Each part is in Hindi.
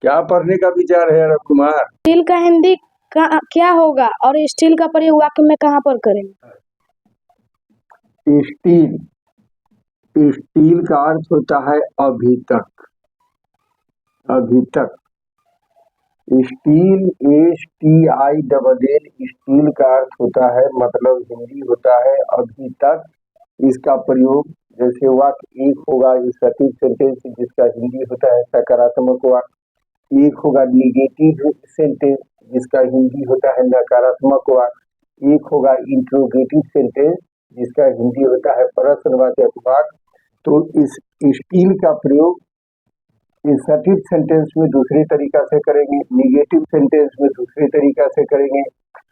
क्या पढ़ने का विचार है रघु कुमार? स्टील का हिंदी क्या होगा और स्टील का प्रयोग वाक्य में कहाँ पर करेंगे? स्टील, स्टील का अर्थ होता है अभी तक, अभी तक। स्टील STILL, स्टील का अर्थ होता है, मतलब हिंदी होता है अभी तक। इसका प्रयोग जैसे वाक्य एक होगा सटीक सेंटेंस जिसका हिंदी होता है सकारात्मक वाक्य, एक होगा निगेटिव सेंटेंस जिसका हिंदी होता है नकारात्मक वाक्य, एक होगा इंट्रोगेटिव सेंटेंस जिसका हिंदी होता है प्रश्नवाचक वाक्य। तो इस स्टील का प्रयोग सटीक सेंटेंस में दूसरे तरीका से करेंगे, निगेटिव सेंटेंस में दूसरे तरीका से करेंगे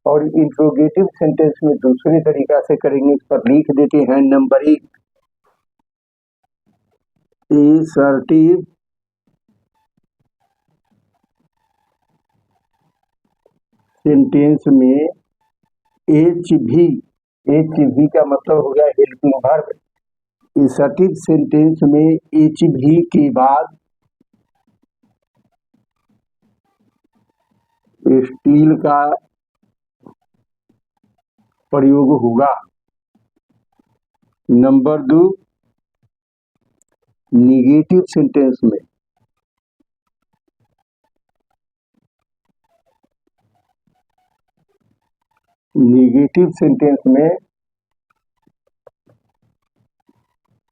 और इंट्रोगेटिव सेंटेंस में दूसरे तरीका से करेंगे। इस पर लिख देते हैं नंबर 1, असर्टिव सेंटेंस में HV का मतलब हो गया हेल्पिंग वर्ब। असर्टिव सेंटेंस में HV के बाद स्टील का प्रयोग होगा। नंबर 2, निगेटिव सेंटेंस में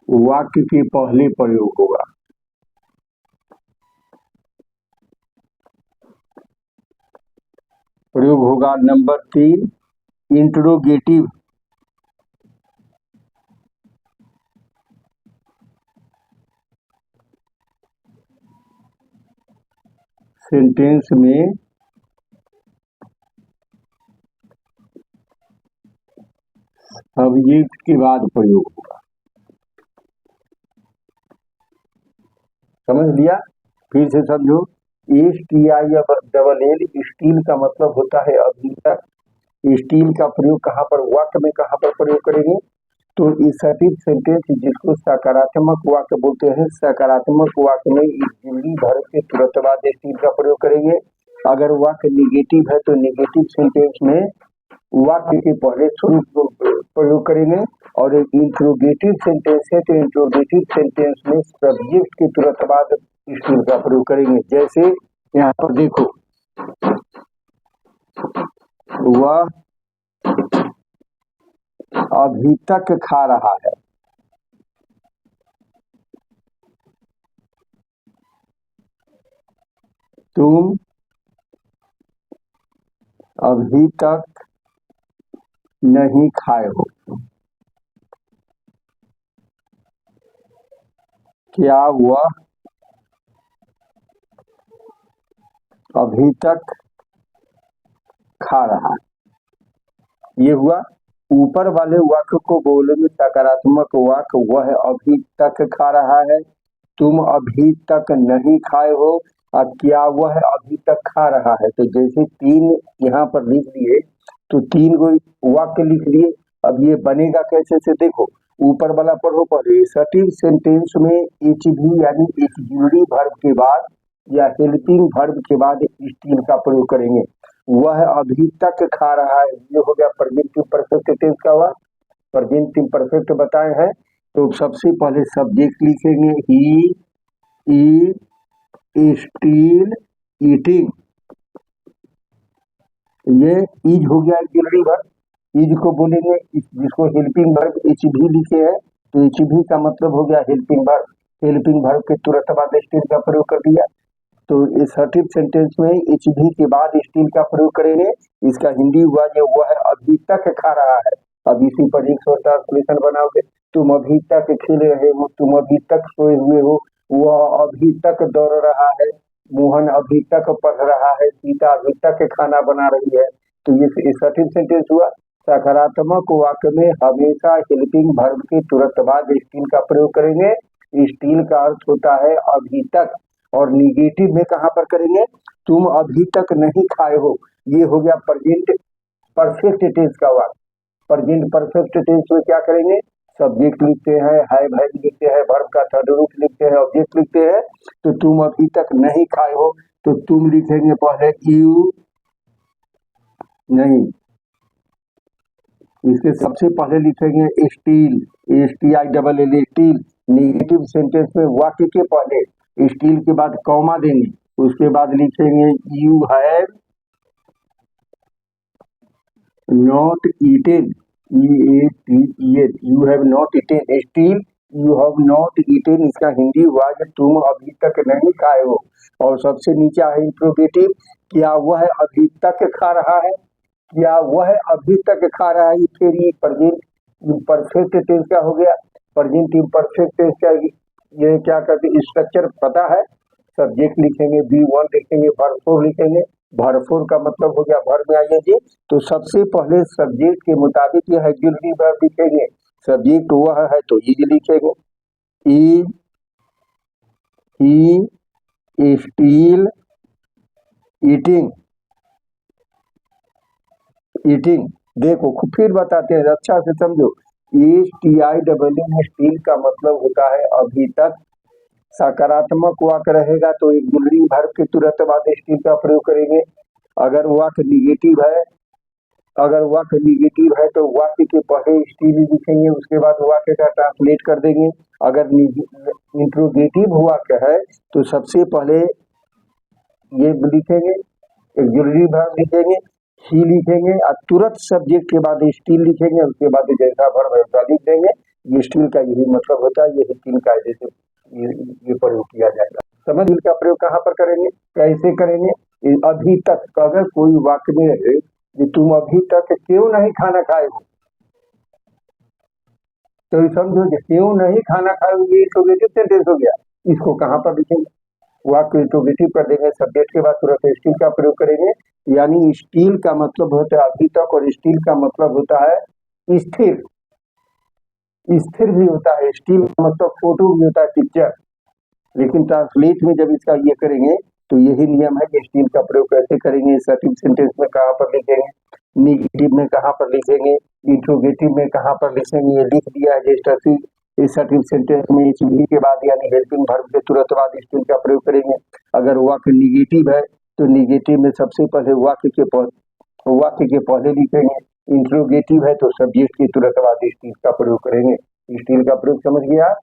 वाक्य के पहले प्रयोग होगा। नंबर 3, इंट्रोगेटिव सेंटेंस में सब्जेक्ट के बाद प्रयोग होगा। समझ लिया? फिर से समझो, STILL, स्टील का मतलब होता है अभी तक। स्टील का प्रयोग कहाँ पर, वाक्य में कहाँ पर प्रयोग करेंगे? तो असर्टिव सेंटेंस जिसको सकारात्मक वाक्य बोलते हैं, सकारात्मक वाक्य में हिंदी वर्ब के तुरंत बाद स्टील का प्रयोग करेंगे। अगर वाक्य निगेटिव है तो निगेटिव सेंटेंस में वाक्य के पहले प्रयोग करेंगे और एक इंट्रोगेटिव सेंटेंस है तो इंट्रोगेटिव सेंटेंस में सब्जेक्ट के तुरंत बाद स्टील का प्रयोग करेंगे। जैसे यहाँ पर देखो, वह अभी तक खा रहा है। तुम अभी तक नहीं खाए हो। क्या वह अभी तक खा रहा है? ये हुआ। ऊपर वाले वाक्य को बोलेंगे सकारात्मक वाक्य, वह अभी तक खा रहा है, तुम अभी तक नहीं खाए हो और क्या वह अभी तक खा रहा है। तो जैसे 3 यहाँ पर लिख दिए तो 3 को वाक्य लिख लिए। अब ये बनेगा कैसे से देखो, ऊपर वाला पढ़ो पहले। असर्टिव सेंटेंस में HV यानी ऑक्सिलरी वर्ब के बाद या हेल्पिंग वर्ब के बाद स्टील का प्रयोग करेंगे। वह अभी तक खा रहा है, ये हो गया प्रेजेंट परफेक्ट टेंस का हुआ। प्रेजेंट परफेक्ट बताए हैं तो सबसे पहले सब्जेक्ट लिखेंगे, ही इज स्टील ईटिंग। ये इज हो गया ऑक्सिलरी वर्ब, इज को बोलेंगे जिसको हेल्पिंग वर्ब HV लिखे हैं तो HV का मतलब हो गया हेल्पिंग वर्ब। हेल्पिंग वर्ब के तुरंत बाद स्टील का प्रयोग कर दिया। तो असर्टिव सेंटेंस में HV के बाद स्टील का प्रयोग करेंगे। इसका हिंदी हुआ जो वह अभी तक खा रहा है। अब इसी पर एक ट्रांसलेशन बनाओगे, तुम अभी तक खेल रहे हो, तुम अभी तक सोए हुए हो, वह अभी तक दौड़ रहा है, मोहन अभी तक पढ़ रहा है, सीता अभी तक खाना बना रही है। तो ये असर्टिव सेंटेंस हुआ। सकारात्मक वाक्य में हमेशा हेल्पिंग वर्ब के तुरंत बाद स्टील का प्रयोग करेंगे। स्टील का अर्थ होता है अभी तक। और निगेटिव में कहाँ पर करेंगे, तुम अभी तक नहीं खाए हो। ये हो गया प्रेजेंट परफेक्ट टेंस का वाक्य। प्रेजेंट परफेक्ट टेंस में क्या करेंगे, सब्जेक्ट लिखते हैं, हैव लिखते हैं, वर्ब का थर्ड रूप लिखते हैं, ऑब्जेक्ट लिखते हैं। तो तुम अभी तक नहीं खाए हो, तो तुम लिखेंगे पहले यू, नहीं, इसके सबसे पहले लिखेंगे steel, STILL steel. Negative sentence में वाक्य के पहले स्टील के बाद कॉमा देंगे, उसके बाद लिखेंगे you have not eaten, EATEN, you have not eaten steel, you have not eaten, इसका हिंदी हुआ कि तुम अभी तक नहीं खाए हो। और सबसे नीचे है इंट्रोगेटिव, क्या वह अभी तक खा रहा है, क्या वह अभी तक खा रहा है। फिर ये प्रेजेंट परफेक्ट टेंस का हो गया, प्रेजेंट इम्परफेक्ट टेंस का ये क्या करते स्ट्रक्चर पता है। सब्जेक्ट लिखेंगे, V1 लिखेंगे, वर्ब 4 लिखेंगे। वर्ब 4 का मतलब हो गया वर्ब में आएंगे। तो सबसे पहले सब्जेक्ट के मुताबिक यह ऑक्सिलरी वर्ब लिखेंगे। सब्जेक्ट वह है तो इज लिखेंगे, is he steel eating, eating. देखो फिर बताते हैं, अच्छा से समझो। STILL स्टील का मतलब होता है अभी तक। सकारात्मक वाक्य रहेगा तो एक ऑक्सिलरी वर्ब के तुरंत बाद स्टील का प्रयोग करेंगे। अगर वाक्य निगेटिव है, अगर वाक्य निगेटिव है तो वाक्य के पहले स्टील लिखेंगे, उसके बाद वाक्य का ट्रांसलेट कर देंगे। अगर इंट्रोगेटिव वाक्य है तो सबसे पहले ये लिखेंगे, ऑक्सिलरी वर्ब लिखेंगे, ही लिखेंगे और तुरंत सब्जेक्ट के बाद स्टील लिखेंगे, उसके बाद जैसा वर्ब है वैसा लिख देंगे। ये स्टील का यही मतलब होता है। ये 3 कायदे से ये प्रयोग किया जाएगा। समझ का प्रयोग कहाँ पर करेंगे, कैसे करेंगे। अभी तक, अगर कोई वाक्य में है कि तुम अभी तक क्यों नहीं खाना खाए हो, तो समझो कि क्यों नहीं खाना खाए हो, ये इंट्रोगेटिव सेंटेंस हो गया। इसको कहाँ पर लिखेंगे, वाक्य इंट्रोगेटिव कर देंगे, सब्जेक्ट के बाद तुरंत स्टील का प्रयोग करेंगे। यानी स्टील का मतलब होता है अभी तक, और स्टील का मतलब होता है स्थिर, स्थिर भी होता है। स्टील का मतलब फोटो भी होता है, पिक्चर। लेकिन ट्रांसलेट में जब इसका ये करेंगे तो यही नियम है कि स्टील का प्रयोग कैसे करेंगे। सर्टिव सेंटेंस में कहाँ पर लिखेंगे, निगेटिव में कहाँ पर लिखेंगे, इंट्रोगेटिव में कहाँ पर लिखेंगे, ये लिख दिया है। सर्टिव सेंटेंस में SVD के बाद यानी हेल्पिंग वर्ब के तुरंत बाद स्टील का प्रयोग करेंगे। अगर वाक्य निगेटिव है तो निगेटिव में सबसे पहले वाक्य के पहले लिखेंगे। इंट्रोगेटिव है तो सब्जेक्ट के तुरंत बाद स्टील का प्रयोग करेंगे। स्टील का प्रयोग समझ गया।